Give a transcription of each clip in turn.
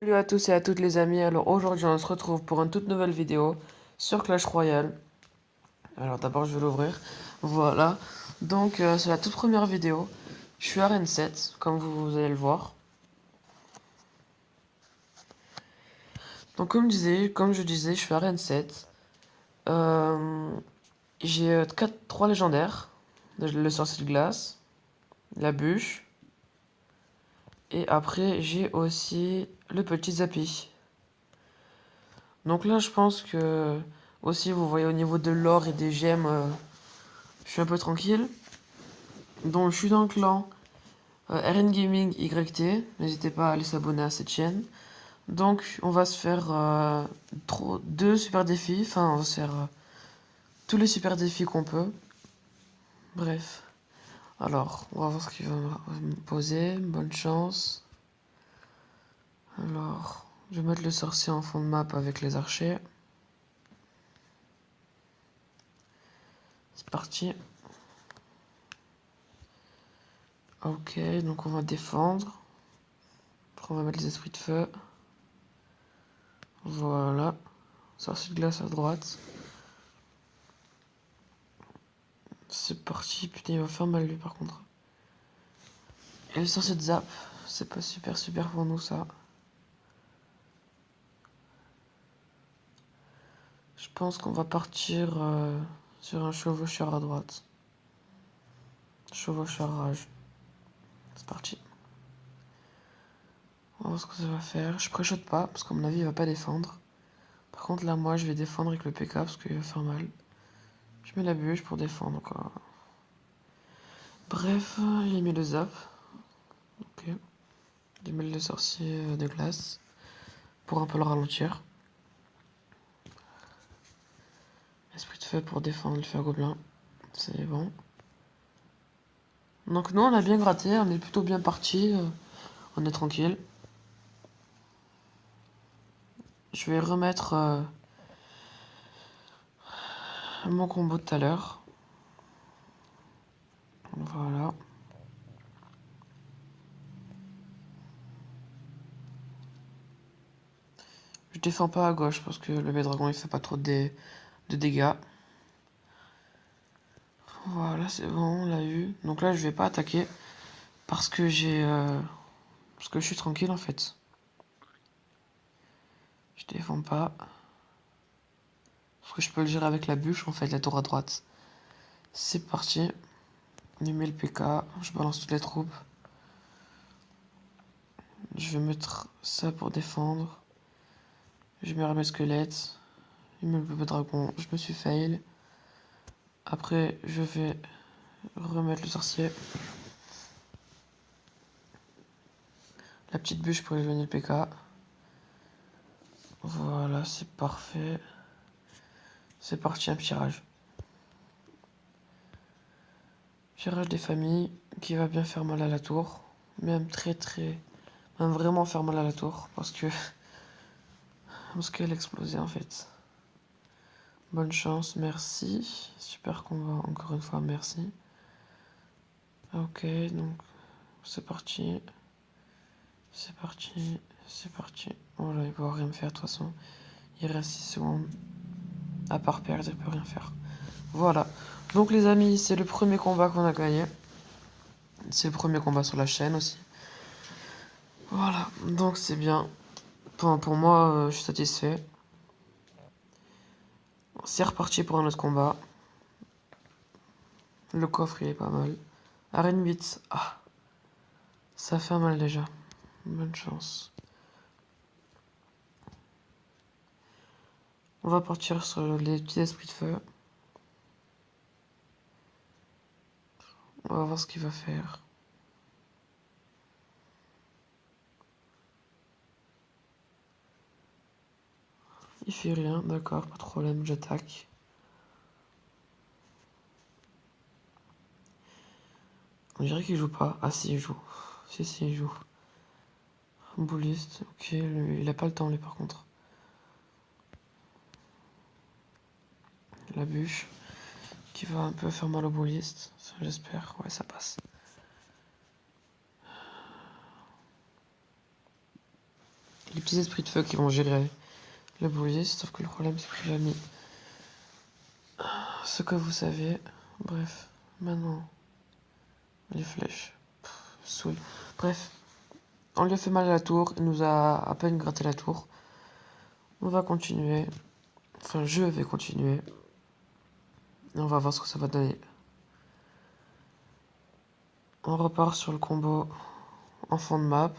Salut à tous et à toutes les amis, alors aujourd'hui on se retrouve pour une toute nouvelle vidéo sur Clash Royale. Alors d'abord je vais l'ouvrir, voilà. Donc c'est la toute première vidéo, je suis à Arène 7 comme vous allez le voir. Donc comme je disais, je suis à Arène 7. J'ai 3 légendaires, le sorcier de glace, la bûche, et après j'ai aussi le petit Zappy. Donc là je pense que aussi vous voyez au niveau de l'or et des gemmes, je suis un peu tranquille. Donc je suis dans le clan RN Gaming YT. N'hésitez pas à aller s'abonner à cette chaîne. Donc on va se faire deux super défis. Enfin on va se faire tous les super défis qu'on peut. Bref. Alors on va voir ce qu'il va me poser. Bonne chance. Alors je vais mettre le sorcier en fond de map avec les archers. C'est parti. Ok, donc on va défendre. Après on va mettre les esprits de feu. Voilà. Sorcier de glace à droite. C'est parti. Putain, il va faire mal lui par contre. Et le sorcier de zap. C'est pas super pour nous ça. Je pense qu'on va partir sur un chevaucheur à droite. Chevaucheur rage. C'est parti. On va voir ce que ça va faire. Je préchote pas parce qu'à mon avis il va pas défendre. Par contre là moi je vais défendre avec le PK parce qu'il va faire mal. Je mets la bûche pour défendre quoi. Bref, il a mis le zap. Ok. Il met le sorcier de glace pour un peu le ralentir. Esprit de feu pour défendre le fer gobelin. C'est bon. Donc nous on a bien gratté, on est plutôt bien parti. On est tranquille. Je vais remettre mon combo de tout à l'heure. Voilà. Je défends pas à gauche parce que le bébé dragon il fait pas trop de dégâts. Voilà, c'est bon, on l'a eu. Donc là je vais pas attaquer parce que parce que je suis tranquille en fait. Je défends pas. Parce que je peux le gérer avec la bûche en fait, la tour à droite. C'est parti. On y met le PK, je balance toutes les troupes. Je vais mettre ça pour défendre. Je mets mes squelettes. Il met le bébé dragon. Je me suis fail. Après, je vais remettre le sorcier. La petite bûche pour éloigner le PK. Voilà, c'est parfait. C'est parti, un pirage. Pirage des familles qui va bien faire mal à la tour. Même même vraiment faire mal à la tour. Parce qu'elle explosait en fait. Bonne chance, merci. Super combat, encore une fois, merci. Ok, donc c'est parti. C'est parti. C'est parti. Voilà, il va rien me faire de toute façon. Il reste 6 secondes. À part perdre, il peut rien faire. Voilà. Donc les amis, c'est le premier combat qu'on a gagné. C'est le premier combat sur la chaîne aussi. Voilà, donc c'est bien. Enfin, pour moi, je suis satisfait. C'est reparti pour un autre combat. Le coffre, il est pas mal. Arène 8. Ah, ça fait mal déjà. Bonne chance. On va partir sur les petits esprits de feu. On va voir ce qu'il va faire. Il fait rien, d'accord, pas de problème, j'attaque. On dirait qu'il joue pas. Ah si, il joue. Si, il joue. Bouliste, ok, lui, il a pas le temps lui par contre. La bûche, qui va un peu faire mal au bouliste, j'espère, ouais ça passe. les petits esprits de feu qui vont gérer le boulier. Sauf que le problème, c'est que j'ai mis ce que vous savez. Bref, maintenant, les flèches. Saoul. Bref, on lui a fait mal à la tour. Il nous a à peine gratté la tour. On va continuer. Enfin, je vais continuer. Et on va voir ce que ça va donner. On repart sur le combo en fond de map.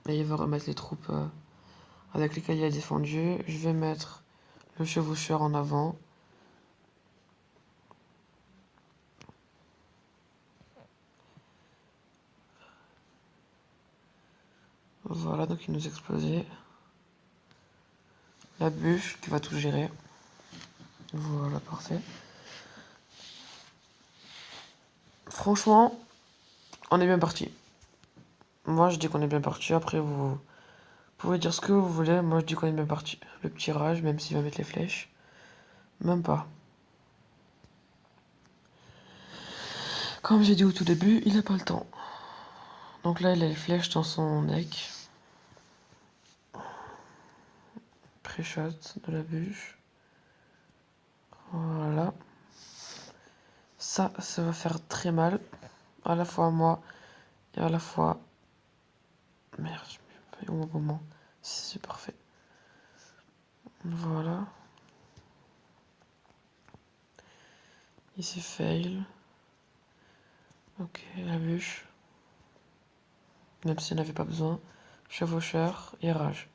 Et il va remettre les troupes avec lesquelles il a défendu. Je vais mettre le chevaucheur en avant. Voilà, donc il nous a explosé. La bûche qui va tout gérer. Voilà, parfait. Franchement, on est bien parti. Moi, je dis qu'on est bien parti. Après, vous pouvez dire ce que vous voulez. Moi, je dis qu'on est bien parti. Le petit rage, même s'il va mettre les flèches. Même pas. Comme j'ai dit au tout début, il n'a pas le temps. Donc là, il a les flèches dans son deck. Pré-shot de la bûche. Voilà. Ça va faire très mal. À la fois à moi et à la fois... Merde, je me suis pas au moment. C'est parfait. Voilà. Ici, fail. Ok, la bûche. Même s'il n'avait pas besoin. Chevaucheur et rage.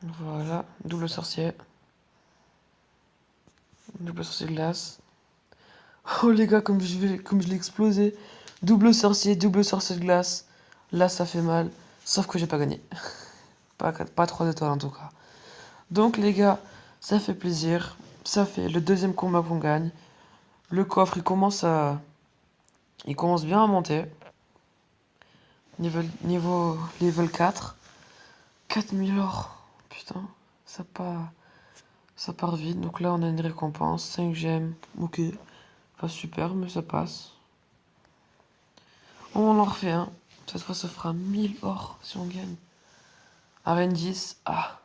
Voilà, double sorcier. Double sorcier glace. Oh les gars, comme je l'ai explosé. Double sorcier de glace. Là, ça fait mal. Sauf que j'ai pas gagné. Pas 3 étoiles en tout cas. Donc les gars, ça fait plaisir. Ça fait le deuxième combat qu'on gagne. Le coffre, il commence bien à monter. Niveau level 4. 4000 or. Putain, ça part vite. Donc là, on a une récompense. 5 gemmes. Ok. Pas super, mais ça passe. On en refait un. Cette fois, ça fera 1000 or si on gagne. Arène 10. Ah.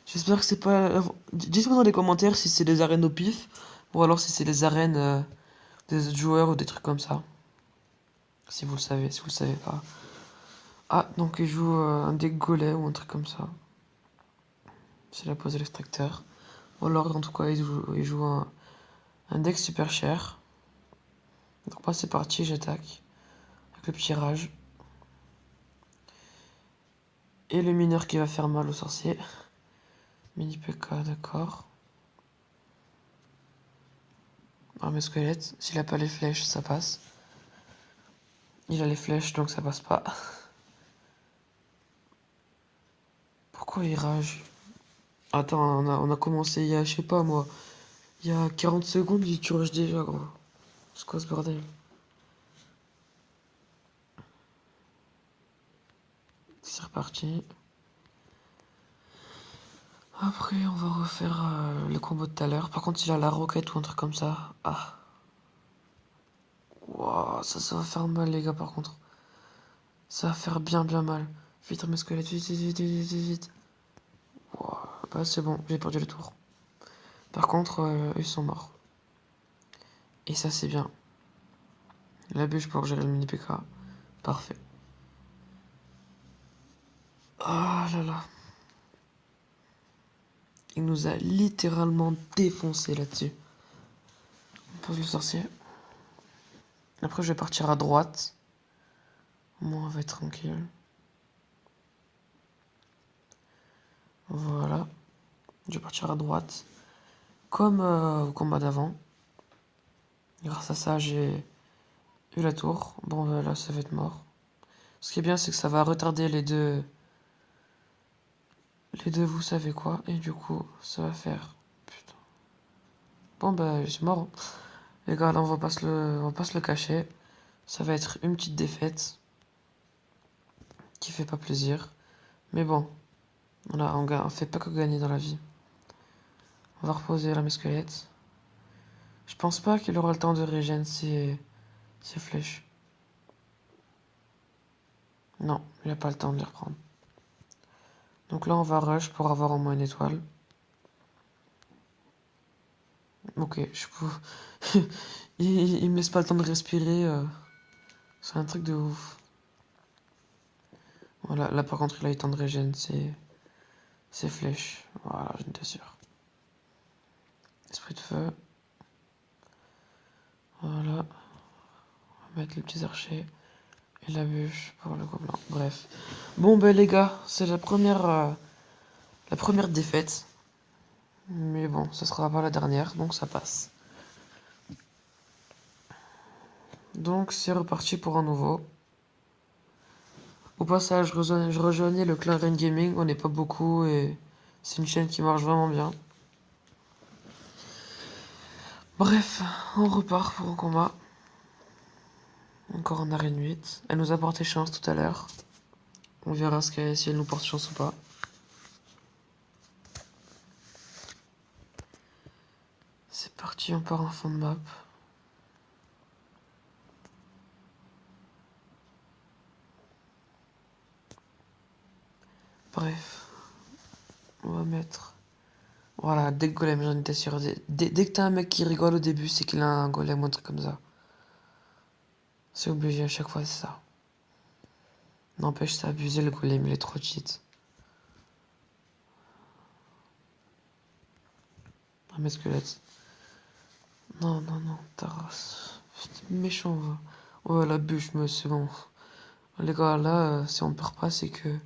J'espère que c'est pas... Dites-moi dans les commentaires si c'est des arènes au pif. Ou alors si c'est des arènes des autres joueurs ou des trucs comme ça. Si vous le savez, si vous le savez pas. Ah, donc il joue un deck golem ou un truc comme ça. C'est la pose de l'extracteur. Ou alors, en tout cas, il joue un deck super cher. Donc moi, c'est parti, j'attaque. Avec le petit rage. Et le mineur qui va faire mal au sorcier. Mini PK, d'accord. Armée squelette. S'il a pas les flèches, ça passe. Il a les flèches, donc ça passe pas. Pourquoi il rage? Attends, on a commencé il y a, je sais pas moi, il y a 40 secondes, tu rages déjà, gros. C'est quoi ce bordel? C'est reparti. Après, on va refaire le combo de tout à l'heure. Par contre, s'il a la roquette ou un truc comme ça. Ah. Wow, ça va faire mal, les gars, par contre. Ça va faire bien mal. Vite, mes squelettes, vite. Wow. Bah, c'est bon, j'ai perdu le tour. Par contre, ils sont morts. Et ça, c'est bien. La bûche pour gérer le mini PK. Parfait. Ah là là. Il nous a littéralement défoncé là-dessus. On pose le sorcier. Après, je vais partir à droite. Au moins, on va être tranquille. Voilà. Je vais partir à droite. Comme au combat d'avant. Grâce à ça, j'ai eu la tour. Bon, là, ça va être mort. Ce qui est bien, c'est que ça va retarder les deux. Les deux, vous savez quoi. Et du coup, ça va faire... Putain. Bon, bah, c'est mort. Hein. Les gars, là, on va pas se le cacher. Ça va être une petite défaite. Qui fait pas plaisir. Mais bon. On fait pas que gagner dans la vie. On va reposer la mesquelette. Je pense pas qu'il aura le temps de régénérer ses flèches. Non, il a pas le temps de les reprendre. Donc là, on va rush pour avoir au moins une étoile. Ok, je peux... il me laisse pas le temps de respirer. C'est un truc de ouf. Voilà, là par contre, il a eu le temps de régénérer ses flèches. Voilà, j'en étais sûr. Esprit de feu. Voilà. On va mettre les petits archers. Et la bûche pour le gobelin. Bref. Bon, ben les gars, c'est la première défaite. Mais bon, ce sera pas la dernière, donc ça passe. Donc c'est reparti pour un nouveau. Au passage, je rejoignais le clan Rain Gaming, on n'est pas beaucoup et c'est une chaîne qui marche vraiment bien. Bref, on repart pour un combat. Encore en arène 8. Elle nous a porté chance tout à l'heure. On verra si elle nous porte chance ou pas. C'est parti, on part en fond de map. Bref, on va mettre... Voilà, dès que golem, j'en étais sûr. Dès que t'as un mec qui rigole au début, c'est qu'il a un golem ou un truc comme ça. C'est obligé à chaque fois, c'est ça. N'empêche, c'est abusé, le golem, il est trop cheat. Ah, mes squelettes. Non, non, non, Taras. C'est méchant, va. Ouais, la bûche, mais c'est bon. Les gars, là, si on perd pas, c'est que...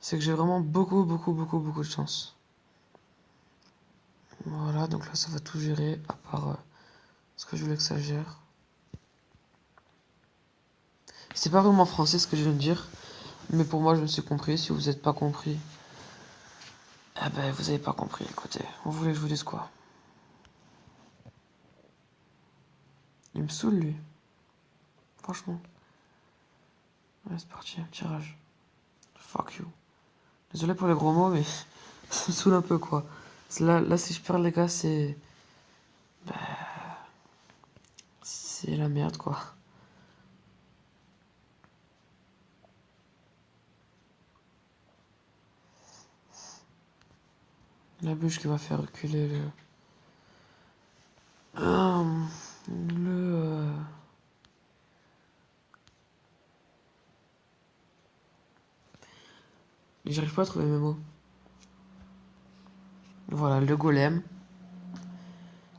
C'est que j'ai vraiment beaucoup de chance. Voilà, donc là, ça va tout gérer, à part ce que je voulais que ça gère. C'est pas vraiment français ce que je viens de dire, mais pour moi, je me suis compris. Si vous n'êtes pas compris, eh ben, vous avez pas compris, écoutez. Vous voulez que je vous dise quoi? Il me saoule, lui. Franchement. Ouais, c'est parti, tirage. Fuck you. Désolé pour les gros mots, mais ça me saoule un peu, quoi. Là, si je perds, les gars, c'est... Bah, c'est la merde, quoi. La bûche qui va faire reculer le... Le... J'arrive pas à trouver mes mots. Voilà, le golem.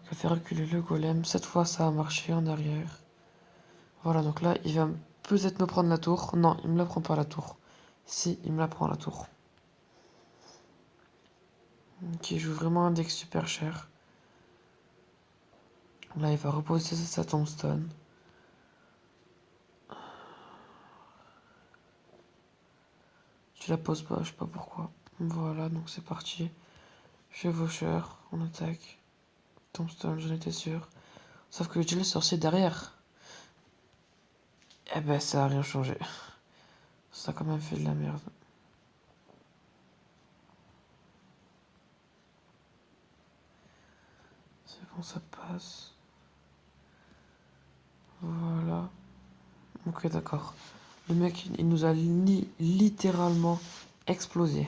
Je vais faire reculer le golem. Cette fois, ça a marché en arrière. Voilà, donc là, il va peut-être me prendre la tour. Non, il me la prend pas la tour. Si, il me la prend la tour. Qui joue vraiment un deck super cher. Là, il va reposer sa tombstone. Tu la poses pas, je sais pas pourquoi. Voilà, donc c'est parti. Chevaucheur, on attaque. Tombstone, j'en étais sûr. Sauf que j'ai le sorcier derrière. Eh ben, ça a rien changé. Ça a quand même fait de la merde. C'est bon, ça passe. Voilà. Ok, d'accord. Le mec, il nous a littéralement explosé.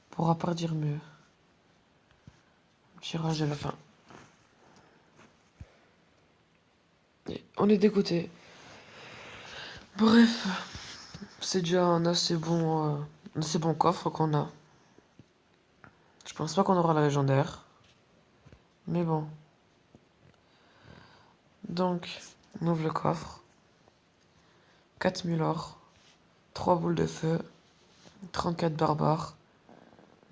Pourra pas dire mieux. Tirage à la fin. Et on est dégoûté. Bref, c'est déjà un assez bon coffre qu'on a. Je pense pas qu'on aura la légendaire. Mais bon. Donc, on ouvre le coffre. 4000 or. 3 boules de feu. 34 barbares.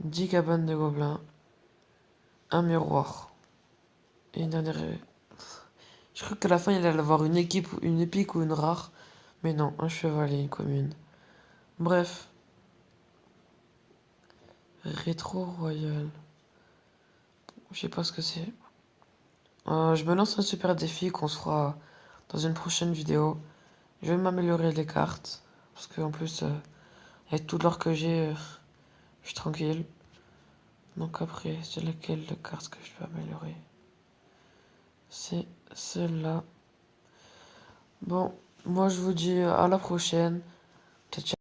10 cabanes de gobelins. Un miroir. Et une dernière... Je crois qu'à la fin, il allait avoir une épique ou une rare. Mais non, un chevalier, une commune. Bref. Rétro royal. Je sais pas ce que c'est. Je me lance un super défi qu'on se fera dans une prochaine vidéo. Je vais m'améliorer les cartes. Parce qu'en plus, avec tout l'or que j'ai, je suis tranquille. Donc après, c'est laquelle de carte que je peux améliorer? c'est celle-là. Bon, moi je vous dis à la prochaine. Ciao, ciao.